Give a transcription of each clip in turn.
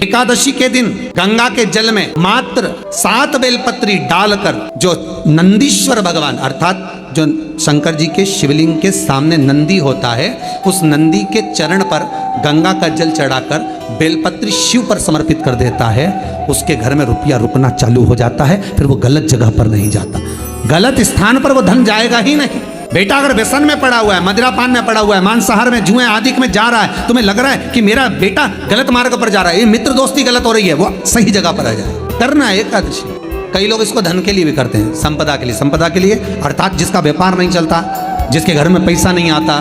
एकादशी के दिन गंगा के जल में मात्र 7 बेलपत्री डालकर जो नंदीश्वर भगवान अर्थात जो शंकर जी के शिवलिंग के सामने नंदी होता है, उस नंदी के चरण पर गंगा का जल चढ़ाकर बेलपत्री शिव पर समर्पित कर देता है, उसके घर में रुपया रुकना चालू हो जाता है। फिर वो गलत जगह पर नहीं जाता, गलत स्थान पर वो धन जाएगा ही नहीं। बेटा अगर व्यसन में पड़ा हुआ है, मदिरा पान में पड़ा हुआ है, मांसाहार में, जुए आदि में जा रहा है, तुम्हें लग रहा है कि मेरा बेटा गलत मार्ग पर जा रहा है, ये मित्र दोस्ती गलत हो रही है, वो सही जगह पर आ जाए। करना है एकादशी। कई लोग इसको धन के लिए भी करते हैं, संपदा के लिए। संपदा के लिए अर्थात जिसका व्यापार नहीं चलता, जिसके घर में पैसा नहीं आता,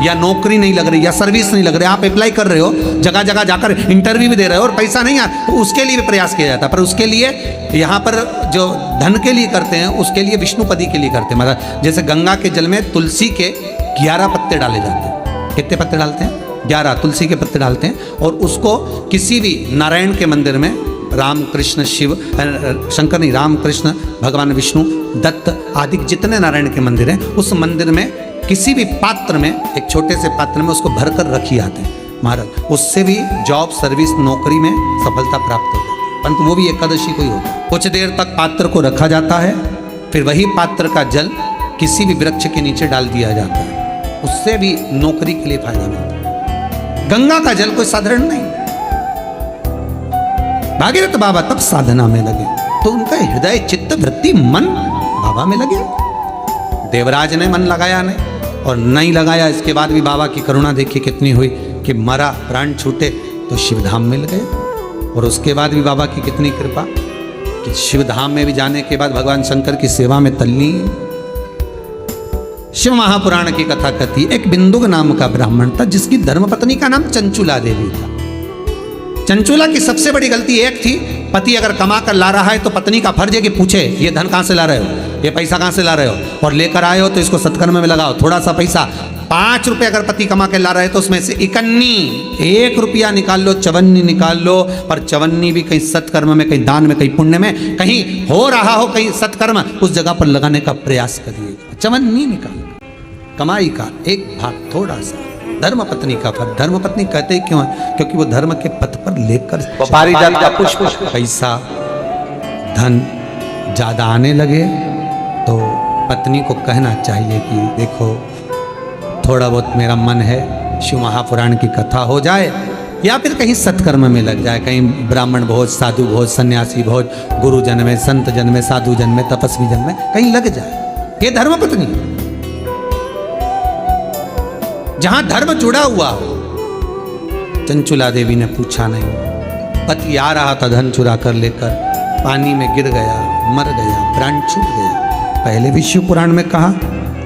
या नौकरी नहीं लग रही, या सर्विस नहीं लग रही, आप अप्लाई कर रहे हो, जगह जगह जाकर इंटरव्यू भी दे रहे हो और पैसा नहीं आता, तो उसके लिए भी प्रयास किया जाता है। पर उसके लिए यहाँ पर जो धन के लिए करते हैं, उसके लिए विष्णुपदी के लिए करते हैं। मतलब जैसे गंगा के जल में तुलसी के 11 पत्ते डाले जाते हैं। कितने पत्ते डालते हैं? 11 तुलसी के पत्ते डालते हैं। और उसको किसी भी नारायण के मंदिर में, राम कृष्ण शिव शंकर नहीं, राम कृष्ण भगवान विष्णु दत्त आदि जितने नारायण के मंदिर हैं, उस मंदिर में किसी भी पात्र में, एक छोटे से पात्र में उसको भरकर रखी आते हैं महाराज। उससे भी जॉब सर्विस नौकरी में सफलता प्राप्त हो जाती है, परंतु वो भी एकादशी को ही होता है। कुछ देर तक पात्र को रखा जाता है, फिर वही पात्र का जल किसी भी वृक्ष के नीचे डाल दिया जाता है, उससे भी नौकरी के लिए फायदा मिलता है। गंगा का जल कोई साधारण नहीं। भागीरथ बाबा तब साधना में लगे तो उनका हृदय चित्त वृत्ति मन बाबा में लगे। देवराज ने मन लगाया नहीं और नहीं लगाया, इसके बाद भी बाबा की करुणा देखिए कितनी हुई कि मरा प्राण छूटे तो शिवधाम मिल गए। और उसके बाद भी बाबा की कितनी कृपा कि शिवधाम में भी जाने के बाद भगवान शंकर की सेवा में तल्लीन। शिव महापुराण की कथा कहती, एक बिंदुक नाम का ब्राह्मण था जिसकी धर्मपत्नी का नाम चंचुला देवी था। चंचुला की सबसे बड़ी गलती एक थी, पति अगर कमा कर ला रहा है तो पत्नी का फर्ज है कि पूछे ये धन कहाँ से ला रहे हो, ये पैसा कहाँ से ला रहे हो, और लेकर आए हो तो इसको सत्कर्म में लगाओ। थोड़ा सा पैसा 5 रुपये अगर पति कमा के ला रहे हैं तो उसमें से 1 रुपया निकाल लो, 54 निकाल लो। पर 54 भी कहीं सत्कर्म में, कहीं दान में, कहीं पुण्य में, कहीं हो रहा हो कहीं सत्कर्म, उस जगह पर लगाने का प्रयास करिएगा। 54 निकाल कमाई का एक भाग थोड़ा सा धर्मपत्नी का फल। धर्मपत्नी कहते ही क्यों है? क्योंकि वो धर्म के पथ पर लेकर पारिजात का पुष्प, पैसा धन ज्यादा आने लगे तो पत्नी को कहना चाहिए कि देखो थोड़ा बहुत मेरा मन है, शिव महापुराण की कथा हो जाए, या फिर कहीं सत्कर्म में लग जाए, कहीं ब्राह्मण भोज, साधु भोज, सन्यासी भोज, गुरु जन में, संत जन में, साधु जन में, तपस्वी जन में कहीं लग जाए। ये धर्मपत्नी जहां धर्म जुड़ा हुआ हो। चंचुला देवी ने पूछा नहीं, पति आ रहा था धन चुरा कर लेकर, पानी में गिर गया, मर गया, प्राण छूट गया। पहले भी शिव पुराण में कहा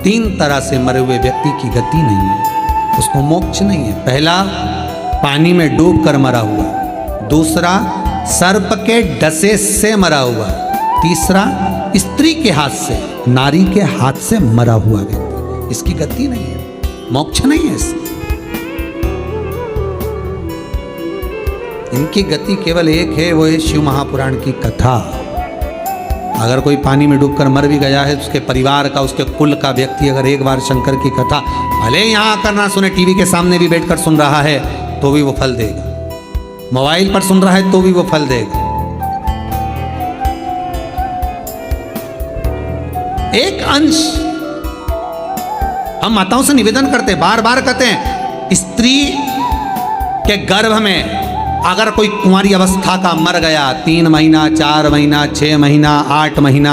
3 तरह से मरे हुए व्यक्ति की गति नहीं है, उसको मोक्ष नहीं है। पहला पानी में डूब कर मरा हुआ, दूसरा सर्प के डसे से मरा हुआ, तीसरा स्त्री के हाथ से, नारी के हाथ से मरा हुआ व्यक्ति। इसकी गति नहीं है, मोक्ष नहीं है इसकी। इनकी गति केवल एक है, वो है शिव महापुराण की कथा। अगर कोई पानी में डूबकर मर भी गया है, उसके परिवार का, उसके कुल का व्यक्ति अगर एक बार शंकर की कथा भले यहाँ आकर ना सुने, टीवी के सामने भी बैठकर सुन रहा है तो भी वो फल देगा, मोबाइल पर सुन रहा है तो भी वो फल देगा। एक अंश हम माताओं से निवेदन करते हैं, बार बार कहते हैं, स्त्री के गर्भ में अगर कोई कुंवारी अवस्था का मर गया, 3 महीना, 4 महीना, 6 महीना, 8 महीना,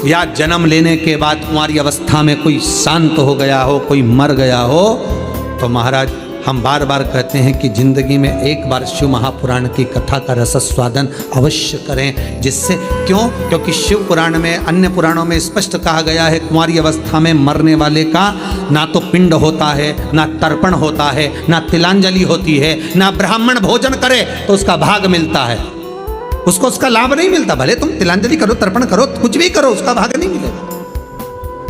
या जन्म लेने के बाद कुंवारी अवस्था में कोई शांत हो गया हो, कोई मर गया हो, तो महाराज हम बार बार कहते हैं कि जिंदगी में एक बार शिव महापुराण की कथा का रसस्वादन अवश्य करें। जिससे क्यों? क्योंकि शिव पुराण में, अन्य पुराणों में स्पष्ट कहा गया है, कुंवारी अवस्था में मरने वाले का ना तो पिंड होता है, ना तर्पण होता है, ना तिलांजलि होती है, ना ब्राह्मण भोजन करे तो उसका भाग मिलता है, उसको उसका लाभ नहीं मिलता। भले तुम तिलांजलि करो, तर्पण करो, कुछ भी करो, उसका भाग नहीं मिलेगा।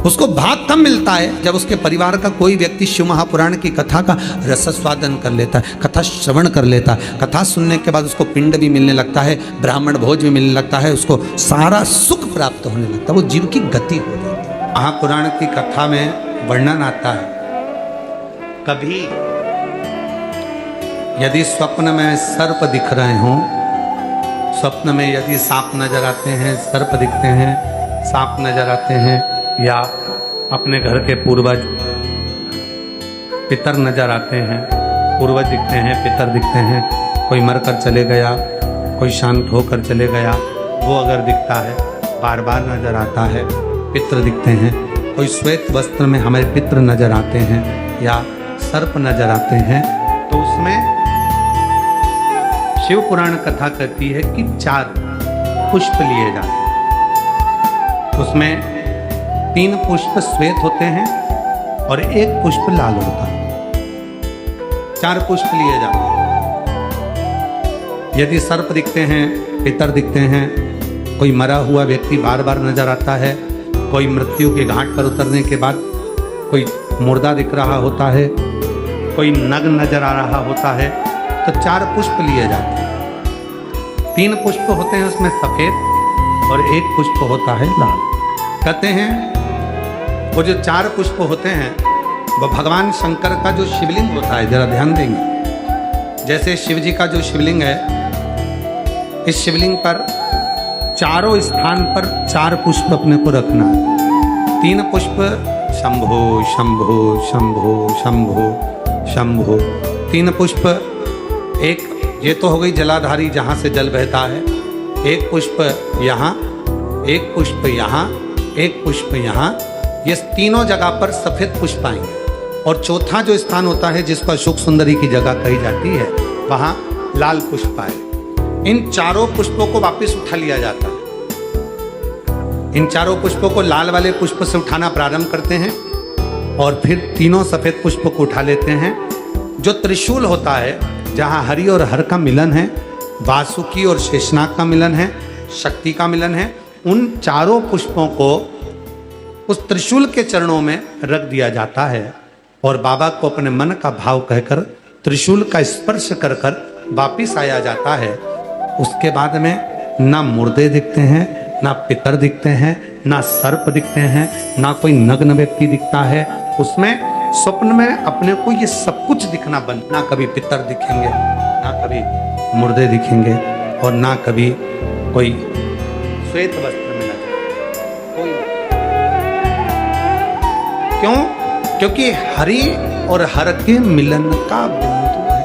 उसको भाग कम मिलता है जब उसके परिवार का कोई व्यक्ति शिव महापुराण की कथा का रसस्वादन कर लेता है, कथा श्रवण कर लेता है। कथा सुनने के बाद उसको पिंड भी मिलने लगता है, ब्राह्मण भोज भी मिलने लगता है, उसको सारा सुख प्राप्त होने लगता है, वो जीव की गति हो जाती है। महापुराण की कथा में वर्णन आता है, कभी यदि स्वप्न में सर्प दिख रहे हों, स्वप्न में यदि सांप नजर आते हैं, सर्प दिखते हैं, सांप नजर आते हैं, या अपने घर के पूर्वज पितर नजर आते हैं, पूर्वज दिखते हैं, पितर दिखते हैं, कोई मरकर चले गया, कोई शांत होकर चले गया, वो अगर दिखता है, बार बार नजर आता है, पितर दिखते हैं, कोई श्वेत वस्त्र में हमें पितर नजर आते हैं या सर्प नजर आते हैं, तो उसमें शिव पुराण कथा कहती है कि 4 पुष्प लिए जाते हैं। उसमें 3 पुष्प श्वेत होते हैं और 1 पुष्प लाल होता है। 4 पुष्प लिए जाते हैं। यदि सर्प दिखते हैं, पितर दिखते हैं, कोई मरा हुआ व्यक्ति बार बार नजर आता है, कोई मृत्यु के घाट पर उतरने के बाद कोई मुर्दा दिख रहा होता है, कोई नग्न नजर आ रहा होता है, तो 4 पुष्प लिए जाते हैं। 3 पुष्प होते हैं उसमें सफेद और 1 पुष्प होता है लाल। कहते हैं वो जो 4 पुष्प होते हैं वो भगवान शंकर का जो शिवलिंग होता है, जरा ध्यान देंगे, जैसे शिव जी का जो शिवलिंग है, इस शिवलिंग पर चारों स्थान पर 4 पुष्प अपने को रखना है। 3 पुष्प शंभो शंभो शंभो शंभो शंभो, 3 पुष्प, एक ये तो हो गई जलाधारी जहाँ से जल बहता है, 1 पुष्प यहाँ, 1 पुष्प यहाँ, 1 पुष्प यहाँ, ये तीनों जगह पर सफेद पुष्प आएंगे। और चौथा जो स्थान होता है जिसको अशोक सुंदरी की जगह कही जाती है, वहाँ लाल पुष्प आए। इन 4 पुष्पों को वापस उठा लिया जाता है। इन 4 पुष्पों को लाल वाले पुष्प से उठाना प्रारंभ करते हैं और फिर तीनों सफेद पुष्प को उठा लेते हैं। जो त्रिशूल होता है, जहाँ हरि और हर का मिलन है, वासुकी और शेषनाग का मिलन है, शक्ति का मिलन है, उन 4 पुष्पों को उस त्रिशूल के चरणों में रख दिया जाता है और बाबा को अपने मन का भाव कहकर त्रिशूल का स्पर्श कर कर वापिस आया जाता है। उसके बाद में ना मुर्दे दिखते हैं, ना पितर दिखते हैं, ना सर्प दिखते हैं, ना कोई नग्न व्यक्ति दिखता है। उसमें स्वप्न में अपने को ये सब कुछ दिखना बंद, ना कभी पितर दिखेंगे, ना कभी मुर्दे दिखेंगे और ना कभी कोई श्वेत वस्त्र में नजर कोई। क्यों? क्योंकि हरि और हर के मिलन का बिंदु है।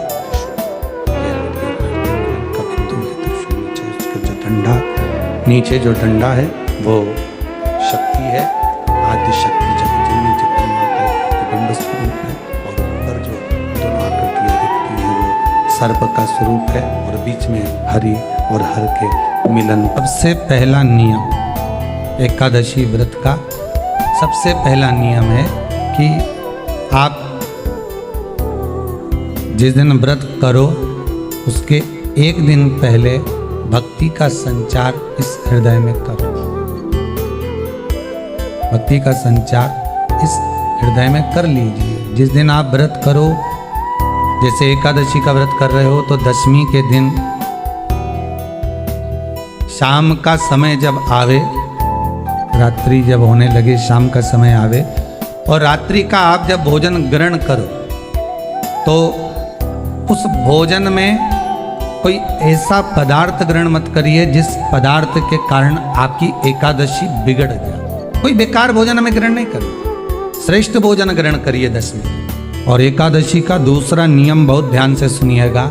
जो डंडा, नीचे जो डंडा है वो शक्ति है, आदि शक्ति जगजननी जगन्माता बिंब स्वरूप है, और ऊपर जो दोनों आकृतियां दिखती हैं वो सर्प का स्वरूप है, और बीच में हरि और हर के मिलन। सबसे पहला नियम एकादशी व्रत का, सबसे पहला नियम है कि आप जिस दिन व्रत करो उसके 1 दिन पहले भक्ति का संचार इस हृदय में करो। भक्ति का संचार इस हृदय में कर लीजिए। जिस दिन आप व्रत करो, जैसे एकादशी का व्रत कर रहे हो तो दशमी के दिन शाम का समय जब आवे, रात्रि जब होने लगे, शाम का समय आवे और रात्रि का आप जब भोजन ग्रहण करो तो उस भोजन में कोई ऐसा पदार्थ ग्रहण मत करिए जिस पदार्थ के कारण आपकी एकादशी बिगड़ जाए। कोई बेकार भोजन हमें ग्रहण नहीं करिए, श्रेष्ठ भोजन ग्रहण करिए दशमी। और एकादशी का दूसरा नियम बहुत ध्यान से सुनिएगा।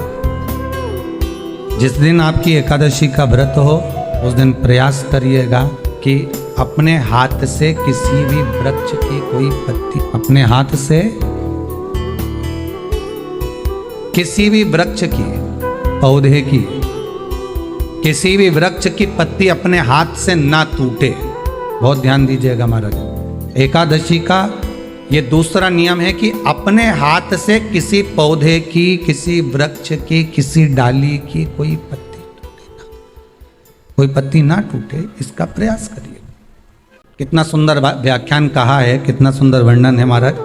जिस दिन आपकी एकादशी का व्रत हो उस दिन प्रयास करिएगा कि अपने हाथ से किसी भी वृक्ष की कोई पत्ती, अपने हाथ से किसी भी वृक्ष की, पौधे की, किसी भी वृक्ष की पत्ती अपने हाथ से ना टूटे। बहुत ध्यान दीजिएगा महाराज। एकादशी का ये दूसरा नियम है कि अपने हाथ से किसी पौधे की, किसी वृक्ष की, किसी डाली की कोई पत्ती टूटे ना, कोई पत्ती ना टूटे, इसका प्रयास करिए। कितना सुंदर व्याख्यान कहा है, कितना सुंदर वर्णन है महाराज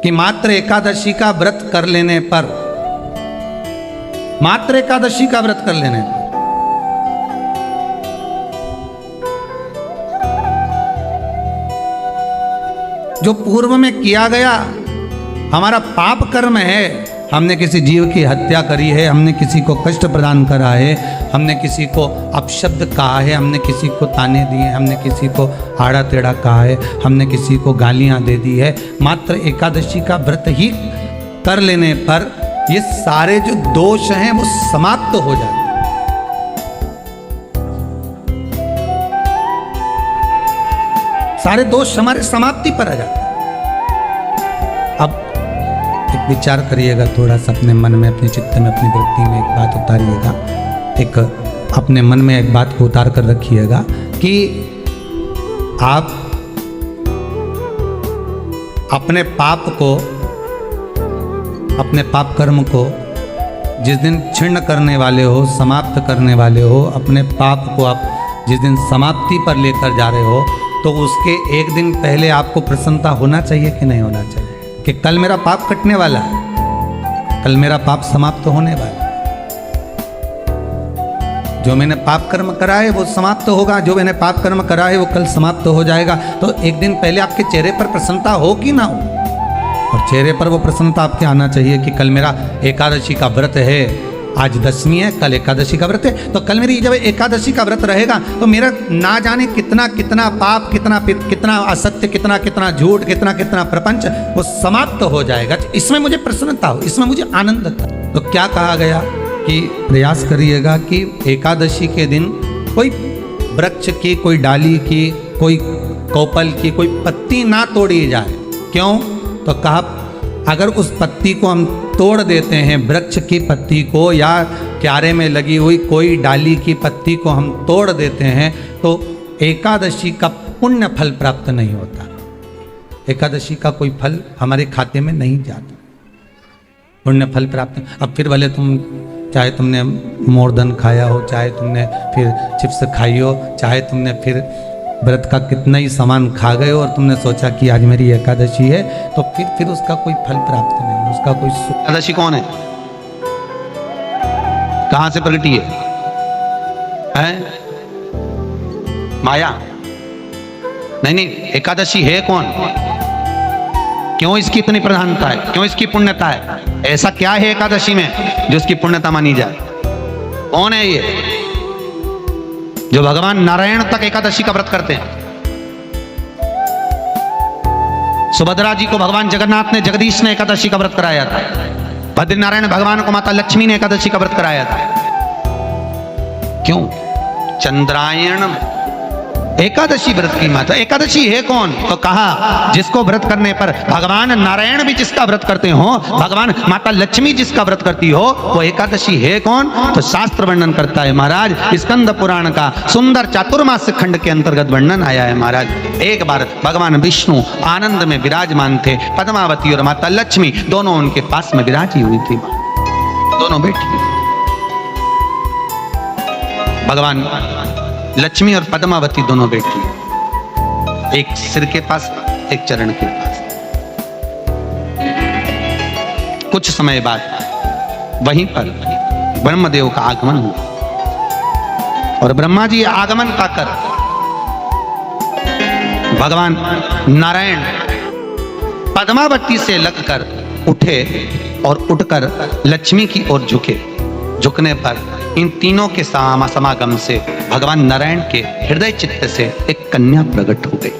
कि मात्र एकादशी का व्रत कर लेने पर, मात्र एकादशी का व्रत कर लेने पर जो पूर्व में किया गया हमारा पाप कर्म है, हमने किसी जीव की हत्या करी है, हमने किसी को कष्ट प्रदान करा है, हमने किसी को अपशब्द कहा है, हमने किसी को ताने दिए, हमने किसी को आड़ा टेढ़ा कहा है, हमने किसी को गालियां दे दी है। मात्र एकादशी का व्रत ही कर लेने पर ये सारे जो दोष हैं वो समाप्त हो जाते हैं। सारे दोष हमारे समाप्ति पर आ जाते हैं। अब एक विचार करिएगा थोड़ा सा अपने मन में, अपने चित्त में, अपनी वृत्ति में एक बात उतारिएगा। एक अपने मन में एक बात को उतार कर रखिएगा कि आप अपने पाप को, अपने पाप कर्म को जिस दिन छिन्न करने वाले हो, समाप्त करने वाले हो, अपने पाप को आप जिस दिन समाप्ति पर लेकर जा रहे हो, तो उसके एक दिन पहले आपको प्रसन्नता होना चाहिए कि नहीं होना चाहिए कि कल मेरा पाप कटने वाला है, कल मेरा पाप समाप्त होने वाला है। जो मैंने पाप कर्म करा है वो समाप्त होगा, जो मैंने पाप कर्म करा है वो कल समाप्त हो जाएगा। तो एक दिन पहले आपके चेहरे पर प्रसन्नता हो कि ना हो, और चेहरे पर वो प्रसन्नता आपके आना चाहिए कि कल मेरा एकादशी का व्रत है, आज दशमी है, कल एकादशी का व्रत है, तो कल मेरी जब एकादशी का व्रत रहेगा तो मेरा ना जाने कितना कितना पाप, कितना असत्य, कितना झूठ, कितना प्रपंच वो समाप्त हो जाएगा। इसमें मुझे प्रसन्नता हो, इसमें मुझे आनंद था। तो क्या कहा गया कि प्रयास करिएगा कि एकादशी के दिन कोई वृक्ष की, कोई डाली की, कोई कोपल की कोई पत्ती ना तोड़ी जाए। क्यों? तो कहा अगर उस पत्ती को हम तोड़ देते हैं, वृक्ष की पत्ती को या क्यारे में लगी हुई कोई डाली की पत्ती को हम तोड़ देते हैं, तो एकादशी का पुण्य फल प्राप्त नहीं होता, एकादशी का कोई फल हमारे खाते में नहीं जाता, पुण्य फल प्राप्त। अब फिर भले तुम, चाहे तुमने मोरधन खाया हो, चाहे तुमने फिर चिप्स खाई हो, चाहे तुमने फिर व्रत का कितना ही सामान खा गए और तुमने सोचा कि आज मेरी एकादशी है, तो फिर उसका कोई फल प्राप्त नहीं, उसका कोई। एकादशी कौन है, कहां से प्रगटी है? माया? नहीं, एकादशी है कौन? क्यों इसकी इतनी प्रधानता है, क्यों इसकी पुण्यता है? ऐसा क्या है एकादशी में जो इसकी पुण्यता मानी जाए? कौन है ये जो भगवान नारायण तक एकादशी का व्रत करते हैं? सुभद्रा जी को भगवान जगन्नाथ ने, जगदीश ने एकादशी का व्रत कराया था। बद्रीनारायण भगवान को माता लक्ष्मी ने एकादशी का व्रत कराया था। क्यों? चंद्रायण एकादशी व्रत की माता। एकादशी है कौन? तो कहा जिसको व्रत करने पर भगवान नारायण भी जिसका व्रत करते हो, भगवान माता लक्ष्मी जिसका व्रत करती हो, वो एकादशी है कौन? तो शास्त्र वर्णन करता है महाराज, स्कंद पुराण का सुंदर चातुर्मास खंड के अंतर्गत वर्णन आया है महाराज। एक बार भगवान विष्णु आनंद में विराजमान थे, पद्मावती और माता लक्ष्मी दोनों उनके पास में विराजी हुई थी, दोनों बैठी। भगवान लक्ष्मी और पद्मावती दोनों बैठी, एक सिर के पास, एक चरण के पास। कुछ समय बाद वहीं पर ब्रह्मदेव का आगमन हुआ और ब्रह्मा जी आगमन पाकर भगवान नारायण पद्मावती से लगकर उठे और उठकर लक्ष्मी की ओर झुके। झुकने पर इन तीनों के समागम से भगवान नारायण के हृदय चित्त से एक कन्या प्रकट हो गई।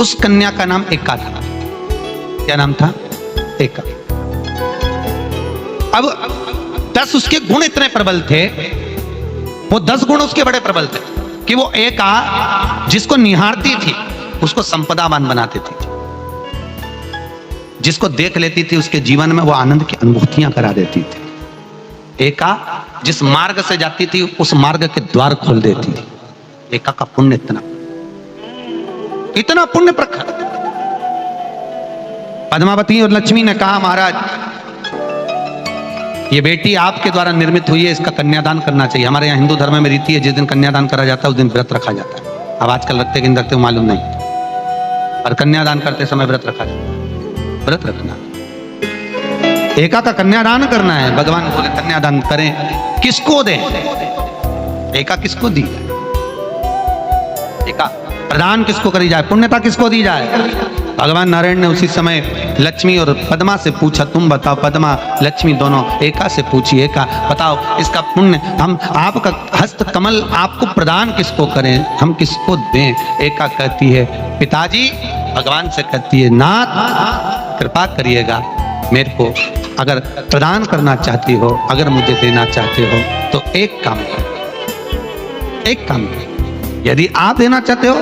उस कन्या का नाम एका था। क्या नाम था? एका। अब 10 उसके गुण इतने प्रबल थे, वो 10 गुण उसके बड़े प्रबल थे कि वो एका जिसको निहारती थी उसको संपदावान बनाती थी, जिसको देख लेती थी उसके जीवन में वो आनंद की अनुभूतियां करा देती थी। एका जिस मार्ग से जाती थी उस मार्ग के द्वार खोल देती थी। एका का पुण्य इतना पुण्य प्रखर। पद्मावती और लक्ष्मी ने कहा महाराज ये बेटी आपके द्वारा निर्मित हुई है, इसका कन्यादान करना चाहिए। हमारे यहाँ हिंदू धर्म में रीति है, जिस दिन कन्यादान करा जाता है उस दिन व्रत रखा जाता है। अब आजकल रखते कि नहीं रखते मालूम नहीं, और कन्यादान करते समय व्रत रखा जाता है। व्रत रखना, एका का कन्यादान करना है। भगवान बोले कन्यादान करें, किसको दें? एका किसको दी? एका प्रदान किसको करी जाए, पुण्यता किसको दी जाए। भगवान नारायण ने उसी समय लक्ष्मी और पद्मा से पूछा, तुम बताओ पद्मा लक्ष्मी दोनों एका से पूछी, एका बताओ इसका पुण्य हम आपका हस्त कमल आपको प्रदान किसको करें, हम किसको दें। एका कहती है पिताजी, भगवान से कहती है नाथ कृपा करिएगा मेरे को, अगर प्रदान करना चाहती हो, अगर मुझे देना चाहते हो तो एक काम करो, एक काम करो। यदि आप देना चाहते हो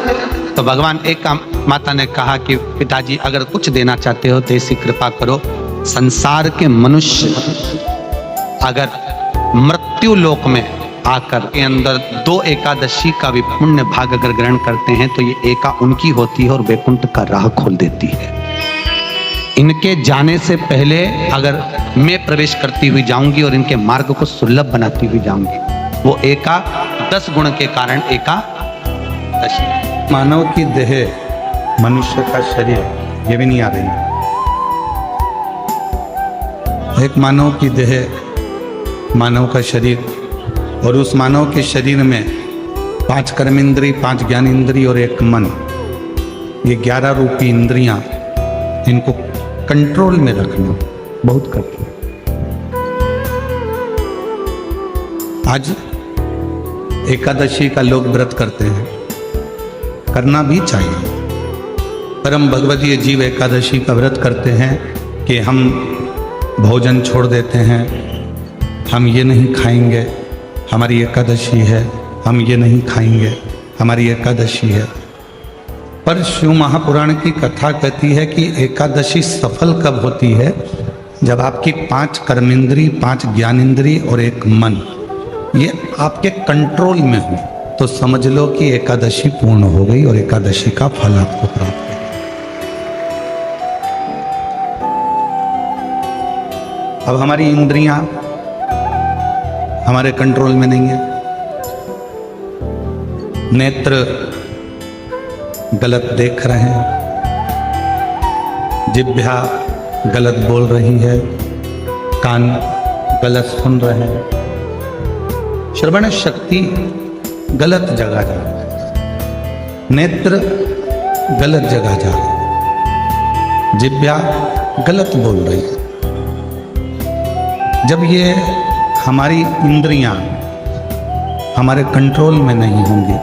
तो भगवान एक काम, माता ने कहा कि पिताजी अगर कुछ देना चाहते हो तो ऐसी कृपा करो, संसार के मनुष्य अगर मृत्यु लोक में आकर के अंदर 2 एकादशी का भी पुण्य भाग अगर ग्रहण करते हैं तो ये एका उनकी होती है और वैकुंठ का राह खोल देती है। इनके जाने से पहले अगर मैं प्रवेश करती हुई जाऊंगी और इनके मार्ग को सुलभ बनाती हुई जाऊंगी, वो एका 10 गुण के कारण एकादशी। मानव की देह, मनुष्य का शरीर, ये भी नहीं आ रही। एक मानव की देह, मानव का शरीर, और उस मानव के शरीर में 5 कर्मेंद्री, 5 ज्ञानेंद्री और 1 मन, ये 11 रूपी इंद्रियां, इनको कंट्रोल में रखना बहुत कठिन। आज एकादशी का लोग व्रत करते हैं, करना भी चाहिए। परम भगवतीय जीव एकादशी का व्रत करते हैं कि हम भोजन छोड़ देते हैं, हम ये नहीं खाएंगे, हमारी एकादशी है, हम ये नहीं खाएंगे, हमारी एकादशी है। पर शिव महापुराण की कथा कहती है कि एकादशी सफल कब होती है, जब आपकी 5 कर्मेंद्री, 5 ज्ञानेंद्री और 1 मन ये आपके कंट्रोल में हो, तो समझ लो कि एकादशी पूर्ण हो गई और एकादशी का फल आपको प्राप्त हो। अब हमारी इंद्रियां हमारे कंट्रोल में नहीं है। नेत्र गलत देख रहे हैं, जिह्वा गलत बोल रही है, कान गलत सुन रहे हैं, श्रवण शक्ति गलत जगह जा रही है, नेत्र गलत जगह जा रही है, जिह्वा गलत बोल रही है। जब ये हमारी इंद्रियां हमारे कंट्रोल में नहीं होंगी,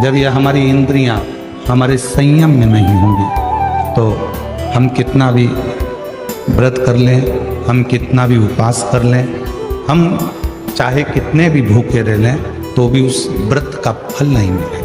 जब ये हमारी इंद्रियां हमारे संयम में नहीं होंगी, तो हम कितना भी व्रत कर लें, हम कितना भी उपवास कर लें, हम चाहे कितने भी भूखे रह लें, तो भी उस व्रत का फल नहीं मिलेगा।